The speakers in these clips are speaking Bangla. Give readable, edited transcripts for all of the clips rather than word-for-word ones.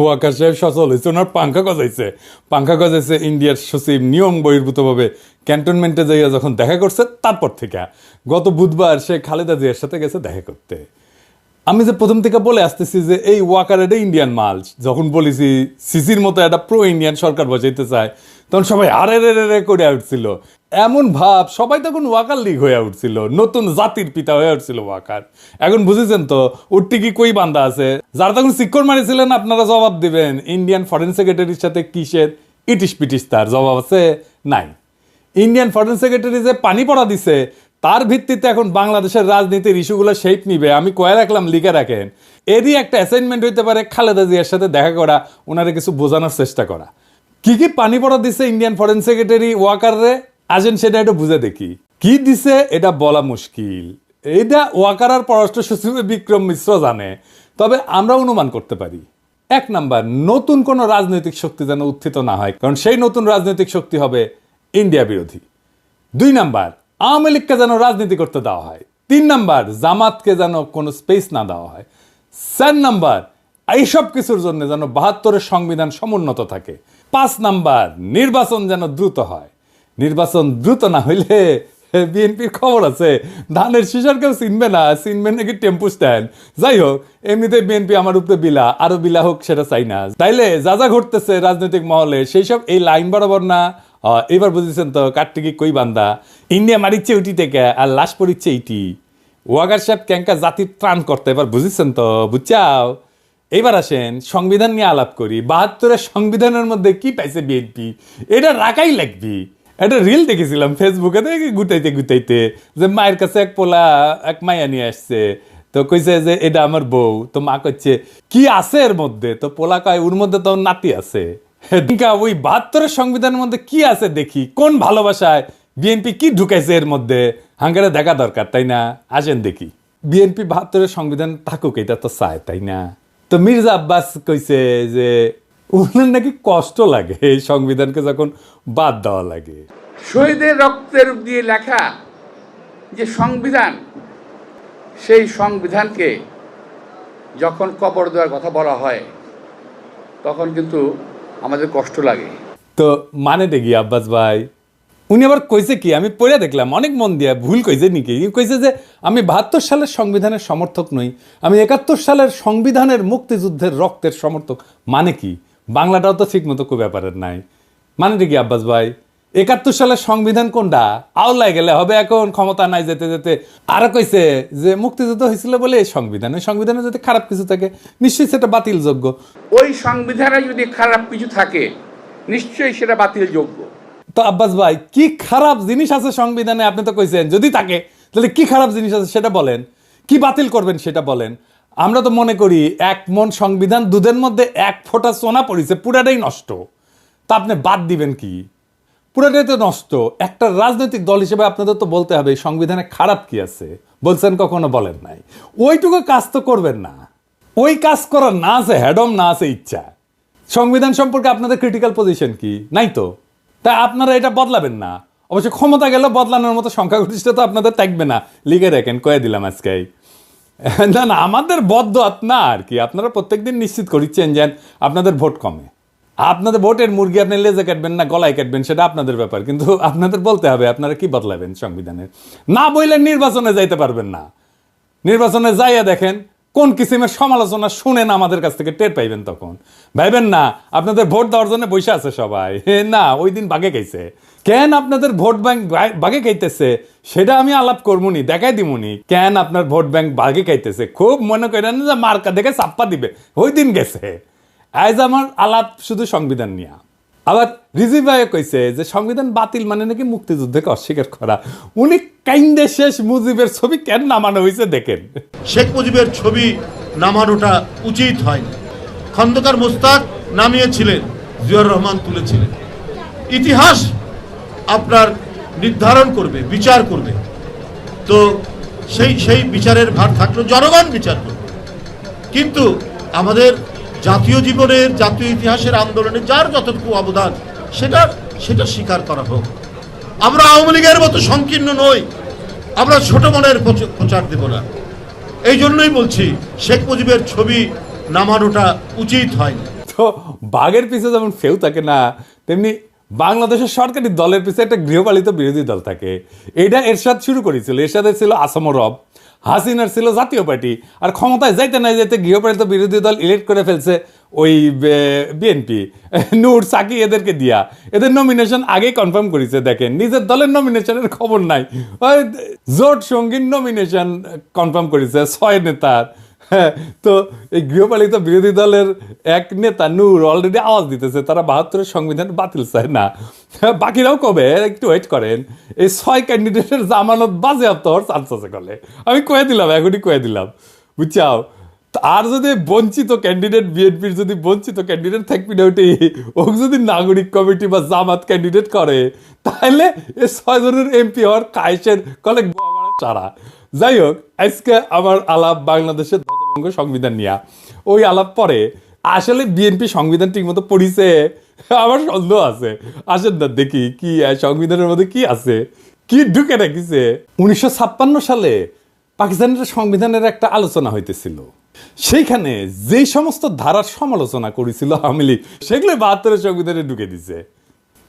ওয়াকার সাহেব সচল হয়েছে, ওনার পাঙ্খা গজাইছে ইন্ডিয়ার সচিব নিয়ম বহির্ভূতভাবে ক্যান্টনমেন্টে যাইয়া যখন দেখা করছে, তারপর থেকে গত বুধবার সে খালেদা জিয়ার সাথে গেছে দেখা করতে। আমি যে প্রথম থেকে বলে আসতেছি যে এই ওয়াকার এটা ইন্ডিয়ান মাল, যখন বলেছি সিসির মতো একটা প্রো ইন্ডিয়ান সরকার বসাইতে চায়, তখন সবাই আরে রে রে করে উঠছিল। এমন ভাব সবাই তখন ওয়াকার লীগ হয়ে উঠছিল, নতুন জাতির পিতা হয়ে উঠছিল ওয়াকার। এখন বুঝেছেন তো উঠটি কি কই বান্ধা আছে, যারা তখন শিক্ষর মারিছিলেন আপনারা জবাব দিবেন ইন্ডিয়ান ফরেন সেক্রেটারির সাথে কিসের ইটিস পিটিস, তার জবাব আছে নাই। ইন্ডিয়ান ফরেন সেক্রেটারি যে পানি পড়া দিছে তার ভিত্তিতে এখন বাংলাদেশের রাজনীতির ইস্যুগুলো শেপ নিবে, আমি কয়ে রাখলাম, লিখে রাখেন। এরই একটা অ্যাসাইনমেন্ট হইতে পারে খালেদা জিয়ার সাথে দেখা করা, ওনারে কিছু বোঝানোর চেষ্টা করা। কি কি পানি পড়া দিছে ইন্ডিয়ান ফরেন সেক্রেটারি ওয়াকাররে, আসেন সেটা একটু বুঝে দেখি। কি দিছে এটা বলা মুশকিল, এইটা ওয়াকার আর পররাষ্ট্র সচিব বিক্রম মিশ্র জানে, তবে আমরা অনুমান করতে পারি। 1 নাম্বার, নতুন কোনো রাজনৈতিক শক্তি যেন উত্থিত না হয়, কারণ সেই নতুন রাজনৈতিক শক্তি হবে ইন্ডিয়া বিরোধী। 2 নাম্বার, আওয়ামী লীগকে যেন রাজনীতি করতে দেওয়া হয়। 3 নাম্বার, জামাতকে যেন কোনো স্পেস না দেওয়া হয়। 4 নাম্বার, এইসব কিছুর জন্য যেন 72-এর সংবিধান সমুন্নত থাকে। 5 নাম্বার, নির্বাচন যেন দ্রুত হয়। নির্বাচন দ্রুত না হইলে বিএনপির খবর আছে ধানের শিশার কেউ চিনবে না, চিনবে নাকি টেম্পু স্ট্যান্ড। যাই হোক, এমনিতে বিএনপি আমার উপরে বিলা, আরো বিলা হোক, সেটা চাই না। তাইলে যা যা ঘটতেছে রাজনৈতিক মহলে সেই সব এই লাইন বরাবর না। এবার বুঝেছেন তো কাটটিকি কই বান্দা, ইন্ডিয়া মারিচ্ছে উটি থেকে আর লাশ পড়িচ্ছে ইটি। ওয়াকার সাহেব ক্যাঙ্কা জাতির ত্রাণ করতে, এবার বুঝেছেন তো, বুঝছাও। এবার আসেন সংবিধান নিয়ে আলাপ করি। 72-এর সংবিধানের মধ্যে কি পাইছে বিএনপি, এটা রাখাই লাগবি। একটা রিল দেখেছিলাম ফেসবুকে, দেখি গুটাইতে গুটাইতে যে মায়ের কাছে এক মাইয়া নিয়ে আসছে, তো কইছে যে এটা আমার বউ, তো মা কইছে কি আছে এর মধ্যে, তো পোলা কয় ওর মধ্যে তো নাতি আছে। ওই 72-এর সংবিধানের মধ্যে কি আছে দেখি, কোন ভালোবাসায় বিএনপি কি ঢুকাইছে এর মধ্যে, হাঙ্গারে দেখা দরকার, তাই না? আসেন দেখি। বিএনপি 72-এর সংবিধান থাকুক, এটা তো চায়, তাই না? তো মির্জা আব্বাস কইছে যে ওনার নাকি কষ্ট লাগে এই সংবিধানকে যখন বাদ দেওয়া লাগে। শহীদের রক্তের দিয়ে লেখা যে সংবিধান, সেই সংবিধানকে যখন কবর দেওয়ার কথা বলা হয় তখন কিন্তু আমাদের কষ্ট লাগে। তো মানেটা কি আব্বাস ভাই? উনি আবার কইছে কি, আমি পড়ে দেখলাম অনেক মন দিয়া, ভুল কইছে নাকি? কইছে যে আমি 72 সালের সংবিধানের সমর্থক নই, আমি 71 সালের সংবিধানের মুক্তিযুদ্ধের রক্তের সমর্থক। মানে কি, বাংলাটাও তো ঠিক মতো কই ব্যাপারের নাই। মানেটা কি আব্বাস ভাই? 71 সালের সংবিধান কোনটা? আওলায় গেলে হবে, এখন ক্ষমতা নাই যেতে যেতে। আর কইছে যে মুক্তিযুদ্ধ হয়েছিল বলে এই সংবিধান, ওই সংবিধানে যদি খারাপ কিছু থাকে নিশ্চয়ই সেটা বাতিলযোগ্য। ওই সংবিধানে যদি খারাপ কিছু থাকে নিশ্চয়ই সেটা বাতিলযোগ্য। তো আব্বাস ভাই, কি খারাপ জিনিস আছে সংবিধানে? আপনি তো কইছেন যদি থাকে, তাহলে কি খারাপ জিনিস আছে সেটা বলেন, কি বাতিল করবেন সেটা বলেন। আমরা তো মনে করি 1 মণ সংবিধান, দুধের মধ্যে 1 ফোঁটা সোনা পড়েছে, পুরাটাই নষ্ট। তা আপনি বাদ দিবেন কি? পুরাটাই তো নষ্ট। একটা রাজনৈতিক দল হিসেবে আপনাদের তো বলতে হবে সংবিধানে খারাপ কি আছে। বলছেন কখনো? বলেন নাই। ওইটুকু কাজ তো করবেন না। ওই কাজ করার না আছে হ্যাডম, না আছে ইচ্ছা। সংবিধান সম্পর্কে আপনাদের ক্রিটিক্যাল পজিশন কি? নাই তো। তাই আপনারা এটা বদলাবেন না। অবশ্য ক্ষমতা গেলে বদলানোর মতো সংখ্যাগরিষ্ঠতা আপনাদের থাকবে না, লিখে রাখেন, কয়ে দিলাম আজকে। না না, আমাদের বদ্ধ আপনার আর কি, আপনারা প্রত্যেকদিন নিশ্চিত করিচ্ছেন যে আপনাদের ভোট কমে। আপনাদের ভোটের মুরগি আপনি লেজে কাটবেন না গলায় কাটবেন সেটা আপনাদের ব্যাপার, কিন্তু আপনাদের বলতে হবে আপনারা কি বদলাবেন সংবিধানের। না বললে নির্বাচনে যাইতে পারবেন না। নির্বাচনে যাইয়া দেখেন কোন কিসিমের সমালোচনা শুনেন আমাদের কাছ থেকে টের পাইবেন, তখন ভাইবেন না আপনাদের ভোট দেওয়ার জন্য বসে আছে সবাই। না, ওই দিন বাগে খাইছে। কেন আপনাদের ভোট ব্যাংক বাগে খাইতেছে সেটা আমি আলাপ করবনি, দেখাই দিমুনি কেন আপনার ভোট ব্যাংক বাগে খাইতেছে। খুব মনে করেন যে মার্কা দেখে চাপ্পা দিবে, ওই দিন গেছে। আজ আমার আলাপ শুধু সংবিধান নিয়ে। আবার রিজি ভাই কইছে যে সংবিধান বাতিল মানে নাকি মুক্তিযুদ্ধকে অস্বীকার করা। উনি কাইন্দে শেষ মুজিবের ছবি কেন নামানো হয়েছে দেখেন। শেখ মুজিবের ছবি নামানোটা উচিত হয়নি। খন্দকার মোস্তাক নামিয়েছিলেন, জিয়াউর রহমান তুলেছিলেন। ইতিহাস আপনার নির্ধারণ করবে, বিচার করবে। তো সেই বিচারের ভার থাকলো, জনগণ বিচার করবে। কিন্তু আমাদের জাতীয় জীবনের, জাতীয় ইতিহাসের আন্দোলনে যার যতটুকু অবদান সেটা স্বীকার করা হোক। আমরা আওয়ামী লীগের মতো সংকীর্ণ নই, আমরা ছোট মনের প্রচার দেব না। এই জন্যই বলছি শেখ মুজিবের ছবি নামানোটা উচিত হয়নি। তো বাঘের পিছে যেমন ফেউ থাকে না, তেমনি বাংলাদেশের সরকারি দলের পিছে একটা গৃহপালিত বিরোধী দল থাকে। এটা এরশাদ শুরু করেছিল। এরশাদের ছিল আসাম রব, হাসিনার ছিল জাতীয় পার্টি, আর ক্ষমতায় যাইতে না যাইতে গৃহপালিত বিরোধী দল ইলেক্ট করে ফেলছে ওই বিএনপি, নূর সাকি এদেরকে দিয়া। এদের নমিনেশন আগেই কনফার্ম করেছে। দেখেন, নিজের দলের নমিনেশনের খবর নাই, ওই জোট সঙ্গীর নমিনেশন কনফার্ম করেছে 6 নেতার। হ্যাঁ, তো এই গৃহপালিত বিরোধী দলের এক নেতা নূর অলরেডি আওয়াজ দিতেছে তারা 72-এর সংবিধান বাতিল চায় না। বাকিরাও কবে একটু ওয়েট করেন, এই 6 ক্যান্ডিডেটের জামানত বাজেয়াপ্ত হওয়ার চান্স আছে কলে। আমি কয়ে দিলাম, এখনই কয়ে দিলাম, বুঝছাও। আর যদি বঞ্চিত ক্যান্ডিডেট, বিএনপির যদি বঞ্চিত ক্যান্ডিডেট থাকবি না ওটি, ও যদি নাগরিক কমিটি বা জামাত ক্যান্ডিডেট করে, তাহলে এই 6 জনের এমপি হওয়ার কায়েসের কলে সারা। যাই হোক, আজকে আমার আলাপ বাংলাদেশের ধ্বজভঙ্গ সংবিধান নিয়ে। ওই আলাপ পরে আসলে বিএনপি সংবিধান ঠিক মতো পড়িছে আমার সন্দেহ আছে। আসেন না দেখি কি সংবিধানের মধ্যে কি আছে, কি ঢুকে রাখিছে। 1956 সালে পাকিস্তানের সংবিধানের একটা আলোচনা হইতেছিল। সেইখানে যেই সমস্ত ধারার সমালোচনা করেছিল আওয়ামী লীগ, সেগুলো 72-এর সংবিধানে ঢুকে দিছে।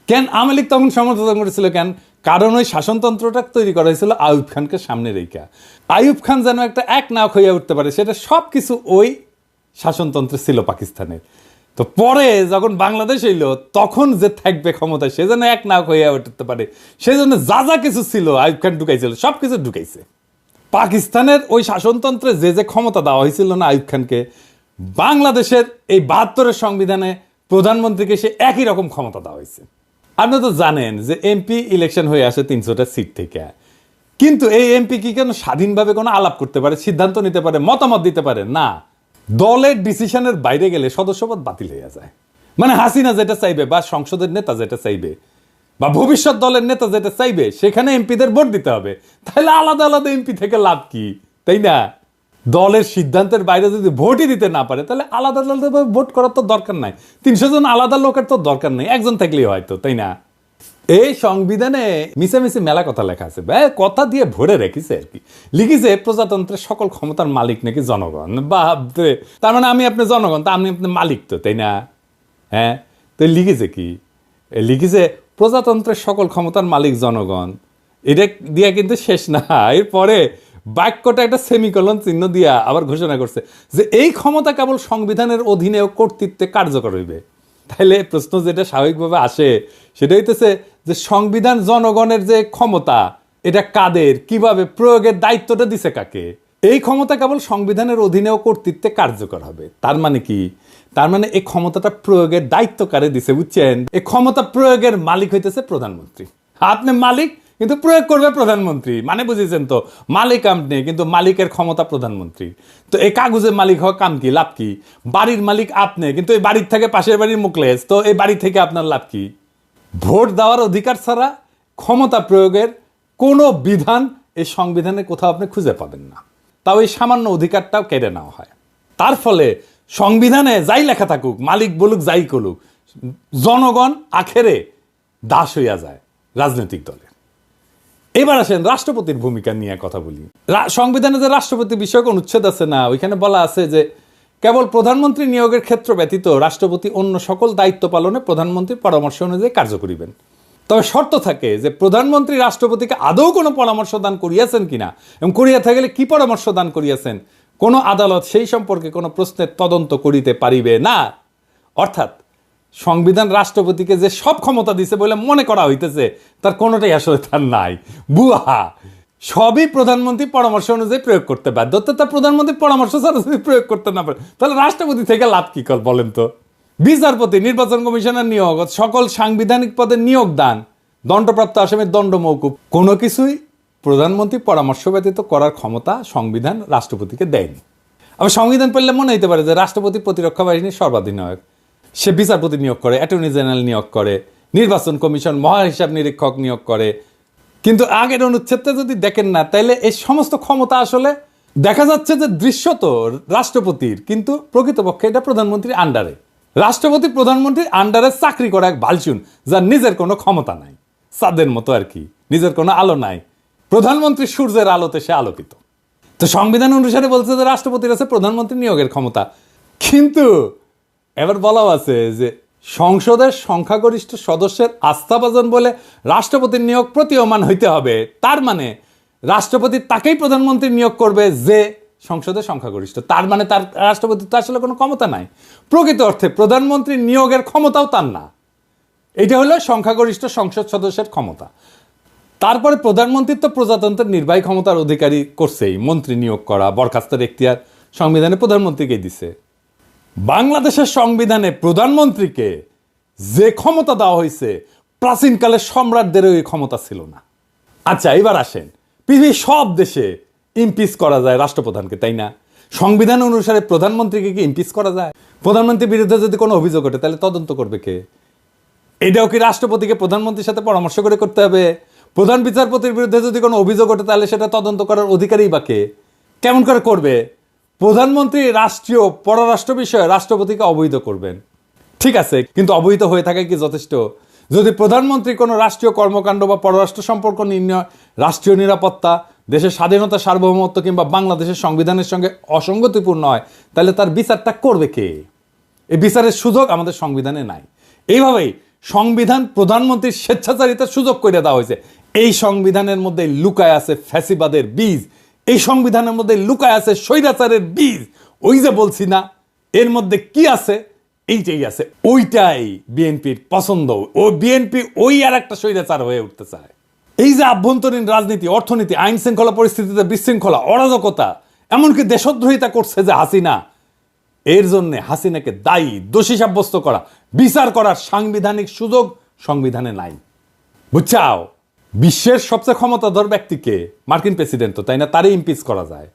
কেন আওয়ামী লীগ তখন সমালোচনা করেছিল? কেন? কারণ ওই শাসনতন্ত্রটা তৈরি করা হয়েছিল আইয়ুব খানকে সামনে রেখা। আইয়ুব খান যেন একটা এক নায়ক হইয়া উঠতে পারে, সেটা সব কিছু ওই শাসনতন্ত্রে ছিল পাকিস্তানের। তো পরে যখন বাংলাদেশ হইল, তখন যে থাকবে ক্ষমতায়, সে যেন এক নায়ক হইয়া উঠতে পারে, সেই জন্য যা যা কিছু ছিল আইয়ুব খান ঢুকাইছিল, সব কিছু ঢুকাইছে। পাকিস্তানের ওই শাসনতন্ত্রে যে যে ক্ষমতা দেওয়া হয়েছিল না আইয়ুব খানকে, বাংলাদেশের এই 72-এর সংবিধানে প্রধানমন্ত্রীকে সে একই রকম ক্ষমতা দেওয়া হয়েছে। আপনি তো জানেন যে এমপি ইলেকশন হয়ে আসে 300টা সিট থেকে, কিন্তু এই এমপি কি কেন স্বাধীনভাবে কোনো আলাপ করতে পারে, সিদ্ধান্ত নিতে পারে, মতামত দিতে পারে না? দলের ডিসিশনের বাইরে গেলে সদস্যপদ বাতিল হয়ে যায়। মানে হাসিনা যেটা চাইবে, বা সংসদের নেতা যেটা চাইবে, বা ভবিষ্যৎ দলের নেতা যেটা চাইবে, সেখানে এমপিদের ভোট দিতে হবে। তাহলে আলাদা আলাদা এমপি থেকে লাভ কি, তাই না? দলের সিদ্ধান্তের বাইরে যদি ভোটই দিতে না পারে, তাহলে আলাদা আলাদা ভোট করার তো দরকার নাই। 300 জন আলাদা লোকের তো দরকার নেই, একজন থাকলেই হয়তো, তাই না? এই সংবিধানে মিশামিশি মেলা কথা লেখা আছে, কথা দিয়ে ভরে রেখেছে আর কি। লিখেছে প্রজাতন্ত্রের সকল ক্ষমতার মালিক নাকি জনগণ। বাপরে, তার মানে আমি আপনি জনগণ, তা আমি আপনি মালিক তো, তাই না? হ্যাঁ, তো লিখেছে কি? লিখেছে প্রজাতন্ত্রের সকল ক্ষমতার মালিক জনগণ। এটা দিয়া কিন্তু শেষ না, এরপরে বাক্যটা একটা সেমিকলন চিহ্ন দিয়া আবার ঘোষণা করছে যে এই ক্ষমতা কেবল সংবিধানের অধীনে ও কর্তৃত্বে কার্যকর হইবে। তাহলে প্রশ্ন যেটা স্বাভাবিকভাবে আসে সেটা হইতেছে যে সংবিধান জনগণের যে ক্ষমতা, এটা কাদের, কিভাবে প্রয়োগের দায়িত্বটা দিছে কাকে? এই ক্ষমতা কেবল সংবিধানের অধীনে ও কর্তৃত্বে কার্যকর হবে। তার মানে কি? তার মানে এই ক্ষমতাটা প্রয়োগের দায়িত্ব কারে দিছে, বুঝছেন? এই ক্ষমতা প্রয়োগের মালিক হইতেছে প্রধানমন্ত্রী। আপনি মালিক, কিন্তু প্রয়োগ করবে প্রধানমন্ত্রী। মানে বুঝেছেন তো, মালিক আপনি, কিন্তু মালিকের ক্ষমতা প্রধানমন্ত্রী। তো এই কাগজের মালিক হওয়া কাম কি, লাভ কি? বাড়ির মালিক আপনি, কিন্তু এই বাড়ির থেকে পাশের বাড়ির মুখলেস, তো এই বাড়ি থেকে আপনার লাভ কি? ভোট দেওয়ার অধিকার ছাড়া ক্ষমতা প্রয়োগের কোনো বিধান এই সংবিধানে কোথাও আপনি খুঁজে পাবেন না। তাও এই সামান্য অধিকারটাও কেড়ে নেওয়া হয়। তার ফলে সংবিধানে যাই লেখা থাকুক, মালিক বলুক যাই করুক, জনগণ আখেরে দাস হইয়া যায় রাজনৈতিক দলের। এবার আসেন রাষ্ট্রপতির ভূমিকা নিয়ে কথা বলি। সংবিধানে যে রাষ্ট্রপতি বিষয়ক অনুচ্ছেদ আছে না, ওইখানে বলা আছে যে কেবল প্রধানমন্ত্রী নিয়োগের ক্ষেত্র ব্যতীত রাষ্ট্রপতি অন্য সকল দায়িত্ব পালনে প্রধানমন্ত্রীর পরামর্শ অনুযায়ী কার্য করিবেন। তবে শর্ত থাকে যে প্রধানমন্ত্রী রাষ্ট্রপতিকে আদৌ কোনো পরামর্শ দান করিয়াছেন কিনা, এবং করিয়া থাকলে কি পরামর্শ দান করিয়াছেন, কোনো আদালত সেই সম্পর্কে কোনো প্রশ্নের তদন্ত করিতে পারিবে না। অর্থাৎ সংবিধান রাষ্ট্রপতিকে যে সব ক্ষমতা দিছে বলে মনে করা হইতেছে, তার কোনোটাই আসলে তার নাই, বুয়া। সবই প্রধানমন্ত্রী পরামর্শ অনুযায়ী প্রয়োগ করতে বাধ্য। তা প্রধানমন্ত্রী পরামর্শ ছাড়া যদি প্রয়োগ করতে না পারে, তাহলে রাষ্ট্রপতি থেকে লাভ কি কর বলেন তো? বিচারপতি, নির্বাচন কমিশনের নিয়োগ, সকল সাংবিধানিক পদে নিয়োগ দান, দণ্ডপ্রাপ্ত আসামির দণ্ড মওকুফ, কোনো কিছুই প্রধানমন্ত্রী পরামর্শ ব্যতীত করার ক্ষমতা সংবিধান রাষ্ট্রপতিকে দেয়নি। আবার সংবিধান পড়লে মনে হইতে পারে যে রাষ্ট্রপতি প্রতিরক্ষা বাহিনীর সর্বাধিনায়ক, সে বিচারপতি নিয়োগ করে, অ্যাটর্নি জেনারেল নিয়োগ করে, নির্বাচন কমিশন মহা হিসাব নিরীক্ষক নিয়োগ করে। কিন্তু আগের অনুচ্ছেদটা যদি দেখেন না, তাইলে এই সমস্ত ক্ষমতা আসলে দেখা যাচ্ছে যে দৃশ্যত রাষ্ট্রপতির, কিন্তু প্রকৃতপক্ষে এটা প্রধানমন্ত্রীর আন্ডারে। রাষ্ট্রপতি প্রধানমন্ত্রীর আন্ডারে চাকরি করা এক বালচুন, যার নিজের কোনো ক্ষমতা নাই, চাঁদের মতো আর কি, নিজের কোনো আলো নাই। প্রধানমন্ত্রী সূর্যের আলোতে সে আলোকিত। তো সংবিধান অনুসারে বলছে যে রাষ্ট্রপতির আছে প্রধানমন্ত্রী নিয়োগের ক্ষমতা, কিন্তু এবার বলাও আছে যে সংসদের সংখ্যাগরিষ্ঠ সদস্যের আস্থাভাজন বলে রাষ্ট্রপতির নিয়োগ প্রতীয়মান হইতে হবে। তার মানে রাষ্ট্রপতি তাকেই প্রধানমন্ত্রী নিয়োগ করবে যে সংসদের সংখ্যাগরিষ্ঠ। তার মানে তার রাষ্ট্রপতির তো আসলে কোনো ক্ষমতা নাই। প্রকৃত অর্থে প্রধানমন্ত্রী নিয়োগের ক্ষমতাও তার না। এটা হলো সংখ্যাগরিষ্ঠ সংসদ সদস্যের ক্ষমতা। তারপরে প্রধানমন্ত্রীর তো প্রজাতন্ত্রের নির্বাহী ক্ষমতার অধিকারী করছেই, মন্ত্রী নিয়োগ করা, বরখাস্তের এখতিয়ার সংবিধানে প্রধানমন্ত্রীকেই দিছে। বাংলাদেশের সংবিধানে প্রধানমন্ত্রীকে যে ক্ষমতা দেওয়া হয়েছে প্রাচীনকালের সম্রাটদের ওই ক্ষমতা ছিল না। আচ্ছা, এবার আসেন, পৃথিবীর সব দেশে ইমপিচ করা যায় রাষ্ট্রপ্রধানকে, তাই না? সংবিধান অনুসারে প্রধানমন্ত্রীকে কি ইমপিচ করা যায়? প্রধানমন্ত্রীর বিরুদ্ধে যদি কোনো অভিযোগ ওঠে তাহলে তদন্ত করবে কে? এটাও কি রাষ্ট্রপতিকে প্রধানমন্ত্রীর সাথে পরামর্শ করে করতে হবে? প্রধান বিচারপতির বিরুদ্ধে যদি কোনো অভিযোগ ওঠে তাহলে সেটা তদন্ত করার অধিকারী বা কে? কেমন করে করবে? প্রধানমন্ত্রী রাষ্ট্রীয় পররাষ্ট্র বিষয়ে রাষ্ট্রপতিকে অবহিত করবেন, ঠিক আছে, কিন্তু অবহিত হয়ে থাকে কি যথেষ্ট? যদি প্রধানমন্ত্রী কোনো রাষ্ট্রীয় কর্মকাণ্ড বা পররাষ্ট্র সম্পর্ক নির্ণয়, রাষ্ট্রীয় নিরাপত্তা, দেশের স্বাধীনতা, সার্বভৌমত্ব কিংবা বাংলাদেশের সংবিধানের সঙ্গে অসঙ্গতিপূর্ণ হয় তাহলে তার বিচারটা করবে কে? এই বিচারের সুযোগ আমাদের সংবিধানে নাই। এইভাবেই সংবিধান প্রধানমন্ত্রীর স্বেচ্ছাচারিতার সুযোগ করে দেওয়া হয়েছে। এই সংবিধানের মধ্যে লুকায় আছে ফ্যাসিবাদের বীজ, এই সংবিধানের মধ্যে লুকায় আছে স্বৈরাচারের বীজ। ওই যে বলছি না, এর মধ্যে কি আছে? এইটাই আছে, ওইটাই বিএনপির পছন্দ। ও বিএনপি ওই আর একটা স্বৈরাচার হয়ে উঠতে চায়। এই যে আভ্যন্তরীণ রাজনীতি, অর্থনীতি, আইন শৃঙ্খলা পরিস্থিতিতে বিশৃঙ্খলা, অরাজকতা, এমনকি দেশদ্রোহিতা করছে যে হাসিনা, এর জন্য হাসিনাকে দায়ী, দোষী সাব্যস্ত করা, বিচার করার সাংবিধানিক সুযোগ সংবিধানে নাই। বুঝছাও? বিশ্বের সবচেয়ে ক্ষমতাধর ব্যক্তিকে, মার্কিন প্রেসিডেন্ট তো, তাই না? তারই ইমপিচ করা যায়।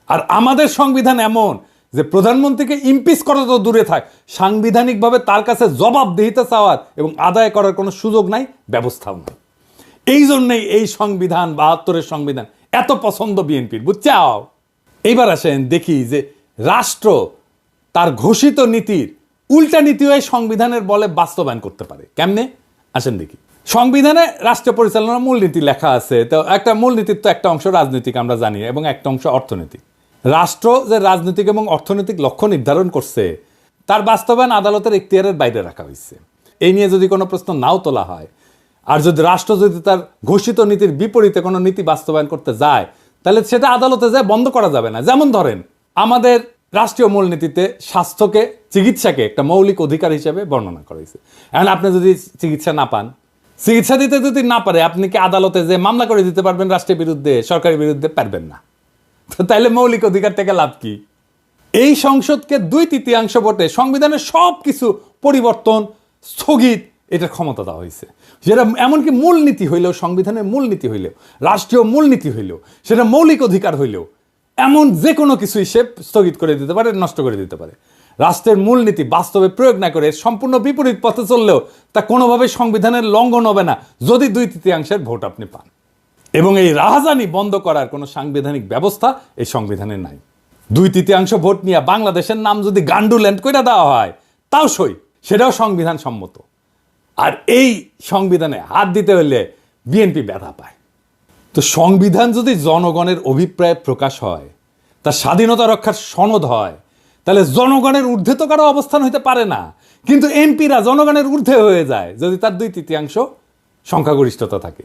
আর আমাদের সংবিধান এমন যে প্রধানমন্ত্রীকে ইমপিচ করা তো দূরে থাক, সাংবিধানিকভাবে তার কাছে জবাবদিহিতা চাওয়ার এবং আদায় করার কোনো সুযোগ নাই, ব্যবস্থাও নাই। এই জন্যই এই সংবিধান, ৭২-এর সংবিধান এত পছন্দ বিএনপির। বুঝছাও? এইবার আসেন দেখি যে রাষ্ট্র তার ঘোষিত নীতির উল্টা নীতিও এই সংবিধানের বলে বাস্তবায়ন করতে পারে। কেমনে? আসেন দেখি। সংবিধানে রাষ্ট্র পরিচালনার মূলনীতি লেখা আছে। তো একটা মূলনীতির তো একটা অংশ রাজনৈতিক, আমরা জানি, এবং একটা অংশ অর্থনৈতিক। রাষ্ট্র যে রাজনৈতিক এবং অর্থনৈতিক লক্ষ্য নির্ধারণ করছে তার বাস্তবায়ন আদালতের এখতিয়ারের বাইরে রাখা হয়েছে। এই নিয়ে যদি কোনো প্রশ্ন নাও তোলা হয়, আর যদি রাষ্ট্র যদি তার ঘোষিত নীতির বিপরীতে কোনো নীতি বাস্তবায়ন করতে যায় তাহলে সেটা আদালতে যায় বন্ধ করা যাবে না। যেমন ধরেন, আমাদের রাষ্ট্রীয় মূলনীতিতে স্বাস্থ্যকে, চিকিৎসাকে একটা মৌলিক অধিকার হিসেবে বর্ণনা করা হয়েছে। এখন আপনি যদি চিকিৎসা না পান, চিকিৎসা দিতে যদি না পারে, আপনি কি আদালতে যে মামলা করে দিতে পারবেন রাষ্ট্রের বিরুদ্ধে, সরকারের বিরুদ্ধে? পারবেন না। তো তাইলে মৌলিক অধিকার থেকে লাভ কি? এই সংসদকে 2/3 ভোটে সংবিধানের সব কিছু পরিবর্তন, স্থগিত, এটার ক্ষমতা দেওয়া হয়েছে। যেটা এমনকি মূলনীতি হইলেও, সংবিধানের মূলনীতি হইলেও, রাষ্ট্রীয় মূলনীতি হইলেও, সেটা মৌলিক অধিকার হইলেও, এমন যে কোনো কিছুই সে স্থগিত করে দিতে পারে, নষ্ট করে দিতে পারে। রাষ্ট্রের মূলনীতি বাস্তবে প্রয়োগ না করে সম্পূর্ণ বিপরীত পথে চললেও তা কোনোভাবেই সংবিধানের লঙ্ঘন হবে না যদি 2/3 ভোট আপনি পান। এবং এই রাহাজানি বন্ধ করার কোনো সাংবিধানিক ব্যবস্থা এই সংবিধানে নাই। 2/3 ভোট নিয়ে বাংলাদেশের নাম যদি গান্ডুল্যান্ড করে দেওয়া হয় তাও সই, সেটাও সংবিধান সম্মত। আর এই সংবিধানে হাত দিতে হলে বিএনপি ব্যথা পায়। তো সংবিধান যদি জনগণের অভিপ্রায় প্রকাশ হয়, তার স্বাধীনতা রক্ষার সনদ হয়, তাহলে জনগণের ঊর্ধ্বে তো কারো অবস্থান হইতে পারে না। কিন্তু এমপিরা জনগণের ঊর্ধ্বে হয়ে যায় যদি তার 2/3 সংখ্যাগরিষ্ঠতা থাকে।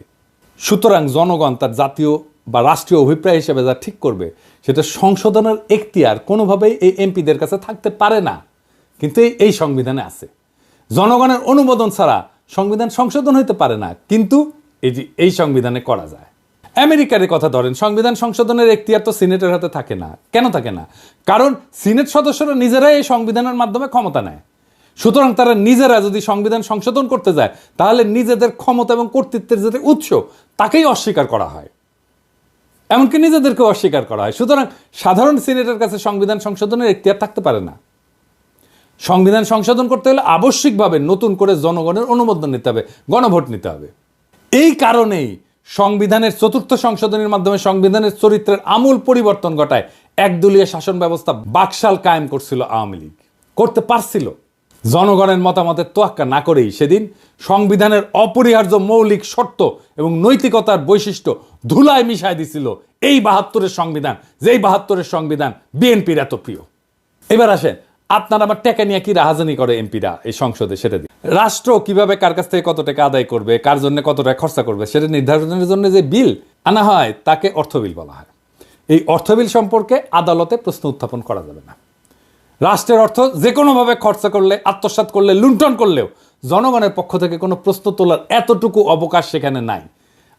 সুতরাং জনগণ তার জাতীয় বা রাষ্ট্রীয় অভিপ্রায় হিসেবে যা ঠিক করবে সেটা সংশোধনের এখতিয়ার কোনোভাবেই এই এমপিদের কাছে থাকতে পারে না। কিন্তু এই সংবিধানে আছে। জনগণের অনুমোদন ছাড়া সংবিধান সংশোধন হইতে পারে না, কিন্তু এই সংবিধানে করা যায়। আমেরিকার কথা ধরেন, সংবিধান সংশোধনের এখতিয়ার তো সিনেটের হাতে থাকে না। কেন থাকে না? কারণ সিনেট সদস্যরা নিজেরাই এই সংবিধানের মাধ্যমে ক্ষমতা নেয়। সুতরাং তারা নিজেরা যদি সংবিধান সংশোধন করতে যায় তাহলে নিজেদের ক্ষমতা এবং কর্তৃত্বের যে উৎস তাকেই অস্বীকার করা হয়, এমনকি নিজেদেরকেও অস্বীকার করা হয়। সুতরাং সাধারণ সিনেটের কাছে সংবিধান সংশোধনের এখতিয়ার থাকতে পারে না। সংবিধান সংশোধন করতে হলে আবশ্যিকভাবে নতুন করে জনগণের অনুমোদন নিতে হবে, গণভোট নিতে হবে। এই কারণেই সংবিধানের 4র্থ সংশোধনীর মাধ্যমে সংবিধানের চরিত্রের আমূল পরিবর্তন ঘটায় একদলীয় শাসন ব্যবস্থা বাকশাল কায়েম করছিল আওয়ামী লীগ। করতে পারছিল। জনগণের মতামতের তোয়াক্কা না করেই সেদিন সংবিধানের অপরিহার্য মৌলিক শর্ত এবং নৈতিকতার বৈশিষ্ট্য ধুলায় মিশায় দিছিল এই ৭২-এর সংবিধান, যেই ৭২-এর সংবিধান বিএনপির এত প্রিয়। এবার আসেন, আপনার আমার টাকা নিয়ে কি রাহাজানি করে এমপিরা এই সংসদে সেটা দিয়ে। রাষ্ট্র কিভাবে কার কাছ থেকে কত টাকা আদায় করবে, কার জন্য কত টাকা খরচা করবে সেটা নির্ধারণের জন্য যে বিল আনা হয় তাকে অর্থ বিল বলা হয়। এই অর্থ বিল সম্পর্কে আদালতে প্রশ্ন উত্থাপন করা যাবে না। রাষ্ট্রের অর্থ যে কোনোভাবে খরচা করলে, আত্মসাৎ করলে, লুণ্ঠন করলেও জনগণের পক্ষ থেকে কোনো প্রশ্ন তোলার এতটুকু অবকাশ সেখানে নাই।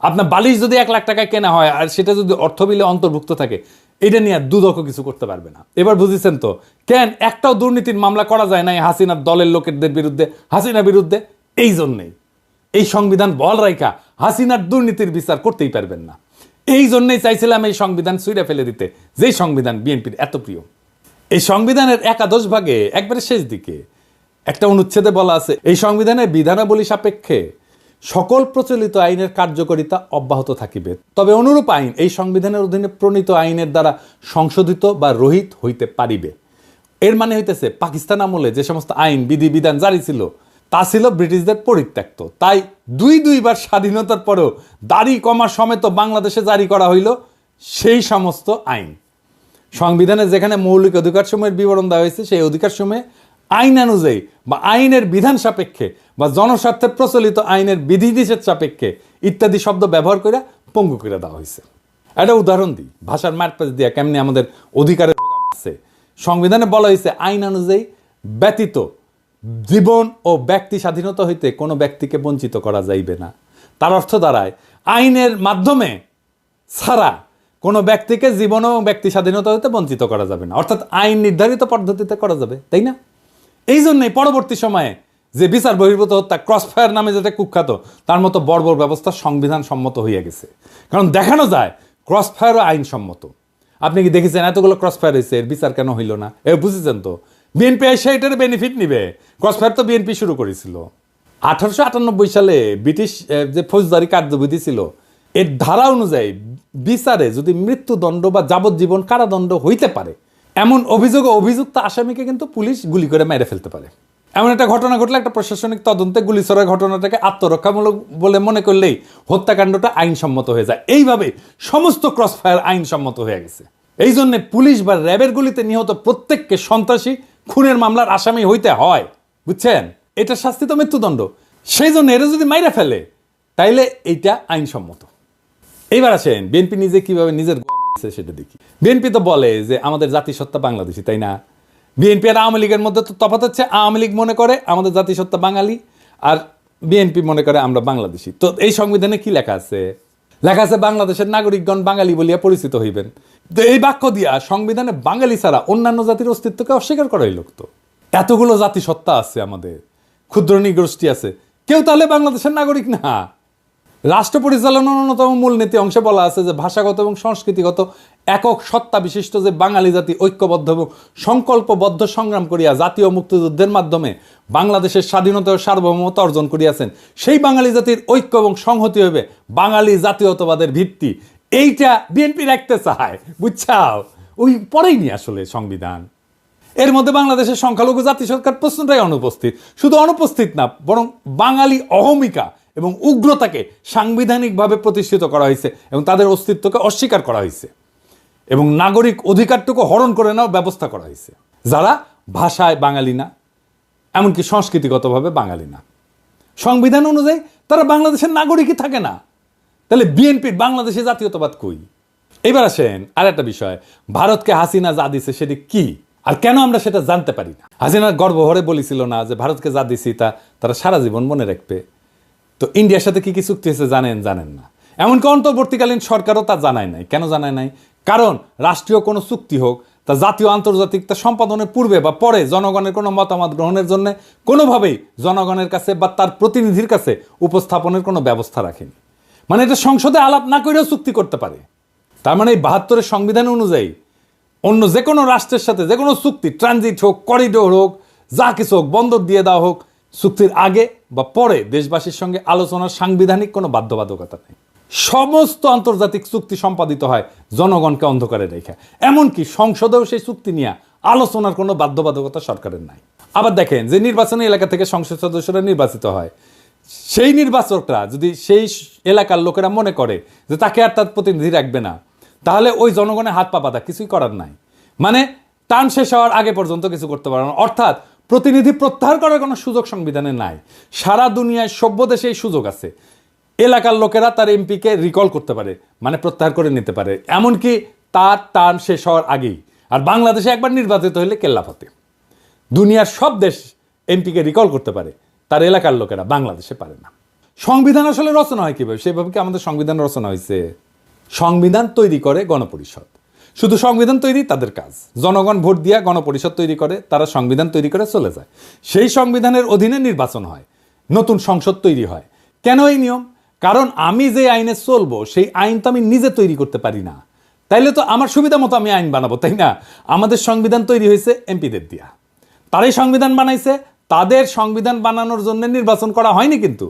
আপনার বালিশ যদি 1 লাখ টাকায় কেনা হয় আর সেটা যদি অর্থ বিলে অন্তর্ভুক্ত থাকে, এটা নিয়ে দুদকও কিছু করতে পারবে না। এবার বুঝেছেন তো কেন একটাও দুর্নীতির মামলা করা যায় নাই হাসিনার দলের লোকেদের বিরুদ্ধে, হাসিনার বিরুদ্ধে? এই জন্যেই এই সংবিধান বল রাইখা হাসিনার দুর্নীতির বিচার করতেই পারবেন না। এই জন্যই চাইছিলাম এই সংবিধান ছুঁড়ে ফেলে দিতে, যেই সংবিধান বিএনপির এত প্রিয়। এই সংবিধানের 11 ভাগে একবারে শেষ দিকে একটা অনুচ্ছেদে বলা আছে, এই সংবিধানের বিধানাবলী সাপেক্ষে সকল প্রচলিত আইনের কার্যকারিতা অব্যাহত থাকিবে, তবে অনুরূপ আইন এই সংবিধানের অধীনে প্রণীত আইনের দ্বারা সংশোধিত বা রহিত হইতে পারিবে। এর মানে হইতেছে পাকিস্তান আমলে যে সমস্ত আইন বিধি বিধান জারি ছিল তা ছিল ব্রিটিশদের পরিত্যক্ত, তাই দুইবার স্বাধীনতার পরেও দাড়ি কমা সমেত বাংলাদেশে জারি করা হইল সেই সমস্ত আইন। সংবিধানে যেখানে মৌলিক অধিকারসমূহের বিবরণ দেওয়া হয়েছে সেই অধিকারসমূহে আইন অনুযায়ী বা আইনের বিধান সাপেক্ষে বা জনস্বার্থে প্রচলিত আইনের বিধিনিষেধ সাপেক্ষে ইত্যাদি শব্দ ব্যবহার করে পঙ্গু করে দেওয়া হয়েছে। একটা উদাহরণ দিই, ভাষার মারপ্যাচ দিয়া কেমনি আমাদের অধিকারের আছে। সংবিধানে বলা হয়েছে আইন অনুযায়ী ব্যতীত জীবন ও ব্যক্তি স্বাধীনতা হইতে কোনো ব্যক্তিকে বঞ্চিত করা যাইবে না। তার অর্থ দাঁড়ায় আইনের মাধ্যমে ছাড়া কোনো ব্যক্তিকে জীবন ও ব্যক্তি স্বাধীনতা হইতে বঞ্চিত করা যাবে না, অর্থাৎ আইন নির্ধারিত পদ্ধতিতে করা যাবে, তাই না? এই জন্যই পরবর্তী সময়ে যে বিচার বহির্ভূত হত্যা, ক্রসফায়ার নামে যেটা কুখ্যাত, তার মতো বর্বর ব্যবস্থা সংবিধান সম্মত হইয়া গেছে। কারণ দেখানো যায় ক্রসফায়ারও আইনসম্মত। আপনি কি দেখেছেন এতগুলো ক্রসফায়ার হয়েছে, এর বিচার কেন হইল না? বুঝেছেন তো বিএনপি এসে এটার বেনিফিট নিবে। ক্রসফায়ার তো বিএনপি শুরু করেছিল। 1898 সালে ব্রিটিশ যে ফৌজদারি কার্যবিধি ছিল এর ধারা অনুযায়ী বিচারে যদি মৃত্যুদণ্ড বা যাবজ্জীবন কারাদণ্ড হইতে পারে এমন অভিযোগ ও অভিযুক্ত আসামিকে কিন্তু পুলিশ গুলি করে মেরে ফেলতে পারে। এমন একটা ঘটনা ঘটলে একটা প্রশাসনিক তদন্তে গুলি ছড়ার ঘটনাটাকে আত্মরক্ষামূলক বলে মনে করলেই হত্যাকাণ্ডটা আইনসম্মত হয়ে যায়। এইভাবে সমস্ত ক্রসফায়ার আইনসম্মত হয়ে গেছে। এই জন্য পুলিশ বা র্যাবের গুলিতে নিহত প্রত্যেককে সন্ত্রাসী খুনের মামলার আসামি হইতে হয়, বুঝছেন? এটা শাস্তি তো মৃত্যুদণ্ড। সেই জন্য এরা যদি মাইরা ফেলে তাইলে এইটা আইনসম্মত। এইবার আসেন বিএনপি নিজে কিভাবে নিজের সেটা দেখি। বিএনপি তো বলে যে আমাদের জাতিসত্তা বাংলাদেশি, তাই না? বিএনপি আর আওয়ামী লীগের মধ্যে তো তফাৎ হচ্ছে, আওয়ামী লীগ মনে করে আমাদের জাতিসত্তা বাঙালি আর বিএনপি মনে করে আমরা বাংলাদেশি। তো এই সংবিধানে কি লেখা আছে? লেখা আছে বাংলাদেশের নাগরিকগণ বাঙালি বলিয়া পরিচিত হইবেন। তো এই বাক্য দিয়া সংবিধানে বাঙালি ছাড়া অন্যান্য জাতির অস্তিত্বকে অস্বীকার করাই লোক। এতগুলো জাতিসত্তা আছে, আমাদের ক্ষুদ্র নৃগোষ্ঠী আছে, কেউ তাহলে বাংলাদেশের নাগরিক না। রাষ্ট্র পরিচালনার অন্যতম মূলনীতি অংশে বলা আছে যে ভাষাগত এবং সংস্কৃতিগত একক সত্তা বিশিষ্ট যে বাঙালি জাতি ঐক্যবদ্ধ এবং সংকল্পবদ্ধ সংগ্রাম করিয়া জাতীয় মুক্তিযুদ্ধের মাধ্যমে বাংলাদেশের স্বাধীনতা ও সার্বভৌমত্ব অর্জন করিয়াছেন, সেই বাঙালি জাতির ঐক্য এবং সংহতি হবে বাঙালি জাতীয়তাবাদের ভিত্তি। এইটা বিএনপি রাখতে চায়, বুঝছাও? ওই পরেই নি আসলে সংবিধান। এর মধ্যে বাংলাদেশের সংখ্যালঘু জাতি সরকার প্রশ্নটাই অনুপস্থিত। শুধু অনুপস্থিত না, বরং বাঙালি অহমিকা এবং উগ্রতাকে সাংবিধানিকভাবে প্রতিষ্ঠিত করা হয়েছে এবং তাদের অস্তিত্বকে অস্বীকার করা হয়েছে এবং নাগরিক অধিকারটুকু হরণ করে নেওয়ার ব্যবস্থা করা হয়েছে, যারা ভাষায় বাঙালি না, এমনকি সংস্কৃতিগতভাবে বাঙালি না। সংবিধান অনুযায়ী তারা বাংলাদেশের নাগরিকই থাকে না। তাহলে বিএনপির বাংলাদেশে জাতীয়তাবাদ কই? এবার আসেন আর একটা বিষয়, ভারতকে হাসিনা যা দিছে সেটি কি আর কেন আমরা সেটা জানতে পারি না? হাসিনা গর্বভরে বলেছিল না যে ভারতকে যা দিছি তা তারা সারা জীবন মনে রাখবে। তো ইন্ডিয়ার সাথে কি কি চুক্তি হয়েছে জানেন না? এমনকি অন্তর্বর্তীকালীন সরকারও তা জানায় নাই। কেন জানায় নাই? কারণ রাষ্ট্রীয় কোনো চুক্তি হোক তা জাতীয় আন্তর্জাতিক তা সম্পাদনের পূর্বে বা পরে জনগণের কোনো মতামত গ্রহণের জন্য কোনোভাবেই জনগণের কাছে বা তার প্রতিনিধির কাছে উপস্থাপনের কোনো ব্যবস্থা রাখেনি। মানে এটা সংসদে আলাপ না করেও চুক্তি করতে পারে। তার মানে এই 72-এর সংবিধান অনুযায়ী অন্য যে কোনো রাষ্ট্রের সাথে যে কোনো চুক্তি, ট্রানজিট হোক, করিডোর হোক, যা কিছু হোক, বন্দর দিয়ে দেওয়া হোক, চুক্তির আগে বা পরে দেশবাসীর সঙ্গে আলোচনার সাংবিধানিক কোনো বাধ্যবাধকতা নেই। সমস্ত আন্তর্জাতিক চুক্তি সম্পাদিত হয় জনগণকে অন্ধকারে রেখে। এমনকি সংসদেও সেই চুক্তি নিয়ে আলোচনার কোনো বাধ্যবাধকতা সরকারের নাই। আবার দেখেন যে নির্বাচনী এলাকা থেকে সংসদ সদস্যরা নির্বাচিত হয়, সেই নির্বাচকরা যদি সেই এলাকার লোকেরা মনে করে যে তাকে আর তার প্রতিনিধি রাখবে না, তাহলে ওই জনগণের হাত পা বাঁধা, কিছুই করার নাই। মানে টার্ম শেষ হওয়ার আগে পর্যন্ত কিছু করতে পারে না। অর্থাৎ প্রতিনিধি প্রত্যাহার করার কোনো সুযোগ সংবিধানে নাই। সারা দুনিয়ায় সভ্য দেশে এই সুযোগ আছে। এলাকার লোকেরা তার এমপিকে রিকল করতে পারে, মানে প্রত্যাহার করে নিতে পারে, এমনকি তার টার্ম শেষ হওয়ার আগেই। আর বাংলাদেশে একবার নির্বাচিত হলে কেল্লাফতে। দুনিয়ার সব দেশ এমপিকে রিকল করতে পারে, তার এলাকার লোকেরা, বাংলাদেশে পারে না। সংবিধান আসলে রচনা হয় কীভাবে? সেভাবে কি আমাদের সংবিধান রচনা হয়েছে? সংবিধান তৈরি করে গণপরিষদ। শুধু সংবিধান তৈরি তাদের কাজ। জনগণ ভোট দিয়া গণপরিষদ তৈরি করে, তারা সংবিধান তৈরি করে চলে যায়। সেই সংবিধানের অধীনে নির্বাচন হয়, নতুন সংসদ তৈরি হয়। কেন এই নিয়ম? কারণ আমি যে আইনে চলবো সেই আইন তো আমি নিজে তৈরি করতে পারি না। তাইলে তো আমার সুবিধা মতো আমি আইন বানাবো, তাই না? আমাদের সংবিধান তৈরি হয়েছে এমপিদের দিয়া। তারাই সংবিধান বানাইছে। তাদের সংবিধান বানানোর জন্য নির্বাচন করা হয়নি, কিন্তু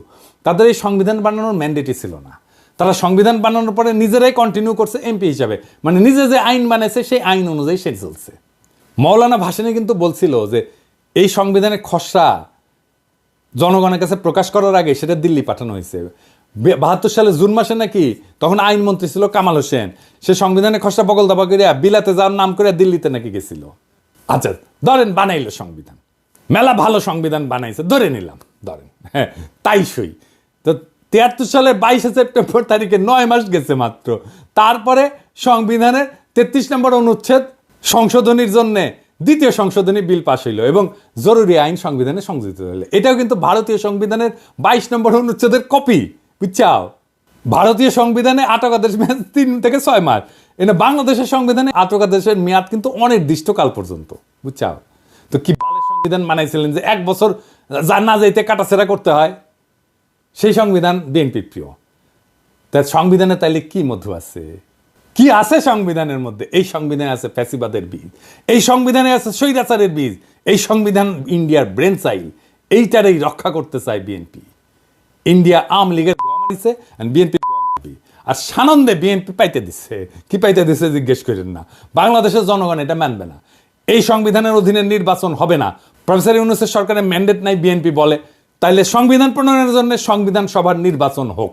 তাদের এই সংবিধান বানানোর ম্যান্ডেটই ছিল না। তারা সংবিধান বানানোর পরে নিজেরাই কন্টিনিউ করছে এমপি হিসাবে, মানে নিজে যে আইন বানাইছে সেই আইন অনুযায়ী সে চলছে। মৌলানা ভাসানী কিন্তু বলছিল যে এই সংবিধানের খসড়া জনগণের কাছে প্রকাশ করার আগে সেটা দিল্লি পাঠানো হয়েছে। 72 সালে জুন মাসে নাকি, তখন আইনমন্ত্রী ছিল কামাল হোসেন, সে সংবিধানের খসড়া বগল দাবা করিয়া বিলাতে যাওয়ার নাম করে দিল্লিতে নাকি গেছিল। আচ্ছা ধরেন বানাইলো সংবিধান, মেলা ভালো সংবিধান বানাইছে, ধরে নিলাম, ধরেন হ্যাঁ তাই সই। তো 73 সালের 22 সেপ্টেম্বর তারিখে 9 মাস গেছে মাত্র। তারপরে সংবিধানের 33 নম্বর অনুচ্ছেদ সংশোধনীর জন্য দ্বিতীয় সংশোধনী বিল পাশ হইল এবং জরুরি আইন সংবিধানে সংযোজিত হইল। এটাও কিন্তু ভারতীয় সংবিধানের 22 নম্বর অনুচ্ছেদের কপি, বুঝছাও? ভারতীয় সংবিধানে আটকাদেশ মেয়াদ 3 থেকে 6 মাস, এনে বাংলাদেশের সংবিধানে আটকাদেশের মেয়াদ কিন্তু অনির্দিষ্টকাল পর্যন্ত, বুঝছাও? তো কি বালের সংবিধান বানাইছিলেন যে 1 বছর যা না যাইতে কাটাছেড়া করতে হয়? সেই সংবিধান বিএনপির প্রিয়। তাই সংবিধানে তাইলে কি মধু আছে? কি আছে সংবিধানের মধ্যে? এই সংবিধানে আছে ফ্যাসিবাদের বীজ, এই সংবিধানে আছে স্বৈরাচারের বীজ। এই সংবিধান ইন্ডিয়ার ব্রেন চাইল, এইটারই রক্ষা করতে চায় বিএনপি। ইন্ডিয়া আওয়ামী লীগের গোয়া মারিছে, বিএনপি গোয়া মারবি। আর সানন্দে বিএনপি পাইতে দিচ্ছে। কি পাইতে দিচ্ছে জিজ্ঞেস করেন না, বাংলাদেশের জনগণ এটা মানবে না। এই সংবিধানের অধীনে নির্বাচন হবে না। প্রফেসর ইউনূসের সরকারের ম্যান্ডেট নাই, বিএনপি বলে। তাইলে সংবিধান প্রণয়নের জন্য সংবিধান সভার নির্বাচন হোক,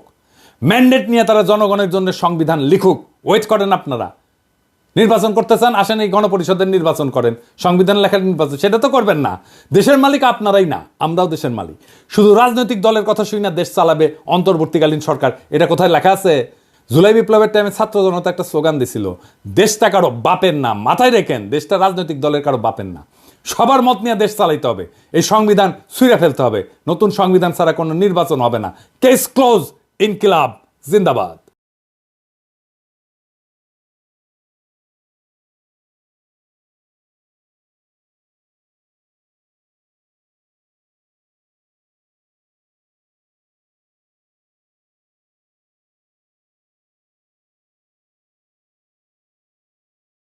ম্যান্ডেট নিয়ে তারা জনগণের জন্য সংবিধান লিখুক। ওয়েট করেন আপনারা। নির্বাচন করতে চান, আসেন এই গণপরিষদের নির্বাচন করেন, সংবিধান লেখার নির্বাচন। সেটা তো করবেন না। দেশের মালিক আপনারাই না, আমরাও দেশের মালিক। শুধু রাজনৈতিক দলের কথা শুই না দেশ চালাবে অন্তর্বর্তীকালীন সরকার, এটা কোথায় লেখা আছে? জুলাই বিপ্লবের টাইমে ছাত্র জনতা একটা স্লোগান দিছিল, দেশটা কারো বাপের না, মাথায় রেখেন, দেশটা রাজনৈতিক দলের কারো বাপের না। সবার মত নিয়ে দেশ চালাইতে হবে। এই সংবিধান ছুঁড়ে ফেলতে হবে। নতুন সংবিধান ছাড়া কোনো নির্বাচন হবে না। Case close. ইনকিলাব জিন্দাবাদ।